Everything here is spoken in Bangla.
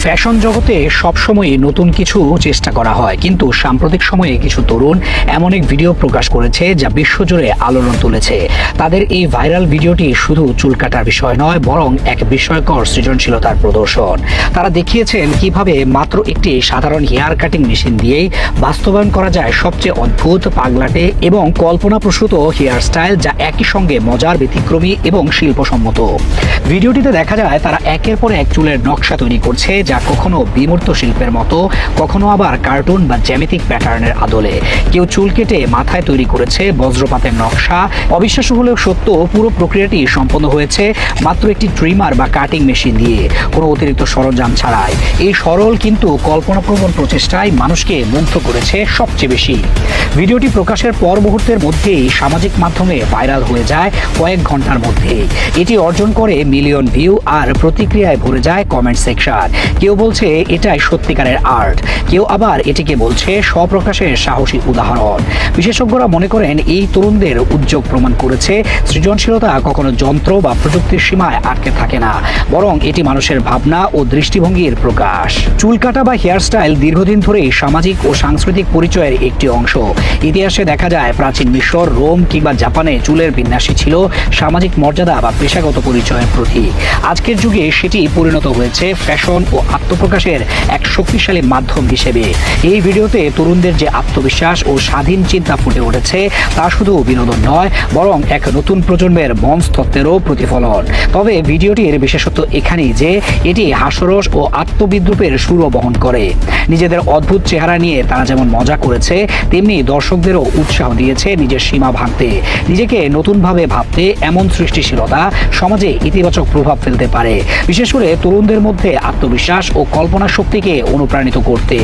ফ্যাশন জগতে সবসময়ই নতুন কিছু চেষ্টা করা হয়, কিন্তু সাম্প্রতিক সময়ে কিছু তরুণ এমন এক ভিডিও প্রকাশ করেছে যা বিশ্বজুড়ে আলোড়ন তুলেছে। তাদের এই ভাইরাল ভিডিওটি শুধু চুল কাটার বিষয় নয়, বরং এক বিস্ময়কর সৃজনশীলতার প্রদর্শন। তারা দেখিয়েছেন কিভাবে মাত্র একটি সাধারণ হেয়ার কাটিং মেশিন দিয়েই বাস্তবায়ন করা যায় সবচেয়ে অদ্ভুত, পাগলাটে এবং কল্পনাপ্রসূত হেয়ার স্টাইল, যা একই সঙ্গে মজার, ব্যতিক্রমী এবং শিল্পসম্মত। ভিডিওটিতে দেখা যায় তারা একের পর এক চুলের নকশা তৈরি করছে, যা কখনো বিমূর্ত শিল্পের মতো, কখনো আবার কার্টুন বা জ্যামিতিক প্যাটার্নের আদলে। কেউ চুল কেটে মাথায় তৈরি করেছে বজ্রপাতের নকশা। অবিশ্বাস্য হলেও সত্য, পুরো প্রক্রিয়াটি সম্পন্ন হয়েছে মাত্র একটি ট্রিমার বা কাটিং মেশিন দিয়ে, কোনো অতিরিক্ত সরঞ্জাম ছাড়াই। এই সরল কিন্তু কল্পনাপ্রবণ প্রচেষ্টায় মানুষকে মুগ্ধ করেছে সবচেয়ে বেশি। ভিডিওটি প্রকাশের পর মুহূর্তের মধ্যেই সামাজিক মাধ্যমে ভাইরাল হয়ে যায় কয়েক ঘন্টার মধ্যে। এটি অর্জন করে মিলিয়ন ভিউ আর প্রতিক্রিয়ায় ভরে যায় কমেন্ট সেকশন। কেউ বলছে এটাই সত্যিকারের আর্ট, কেউ আবার এটিকে বলছে স্বপ্রকাশের সাহসী উদাহরণ। বিশেষজ্ঞরা মনে করেন এই তরুণদের উদ্যোগ প্রমাণ করেছে সৃজনশীলতা কখনো যন্ত্র বা প্রযুক্তির সীমায় আটকে থাকে না, বরং এটি মানুষের ভাবনা ও দৃষ্টিভঙ্গির প্রকাশ। চুল কাটা বা হেয়ার স্টাইল দীর্ঘদিন ধরেই সামাজিক ও সাংস্কৃতিক পরিচয়ের একটি অংশ। ইতিহাসে দেখা যায় প্রাচীন মিশর, রোম কিংবা জাপানে চুলের বিন্যাসই ছিল সামাজিক মর্যাদা বা পেশাগত পরিচয়ের প্রতীক। আজকের যুগে সেটি পরিণত হয়েছে ফ্যাশন ও আত্মপ্রকাশের এক শক্তিশালী মাধ্যম হিসেবে। এই ভিডিওতে তরুণদের যে আত্মবিশ্বাস ও স্বাধীন চিন্তা ফুটে উঠেছে তা শুধু বিনোদন নয়, বরং এক নতুন প্রজন্মের মনস্তত্ত্বেরও প্রতিফলন। তবে ভিডিওটির বিশেষত্ব এখানেই যে এটি হাস্যরস ও আত্মবিদ্রুপের সুরও বহন করে। নিজেদের অদ্ভুত চেহারা নিয়ে তারা যেমন মজা করেছে, তেমনি দর্শকদেরও উৎসাহ দিয়েছে নিজের সীমা ভাঙতে, নিজেকে নতুনভাবে ভাবতে। এমন সৃষ্টিশীলতা সমাজে ইতিবাচক প্রভাব ফেলতে পারে, বিশেষ করে তরুণদের মধ্যে আত্মবিশ্বাস ও কল্পনা শক্তিকে অনুপ্রাণিত করতে।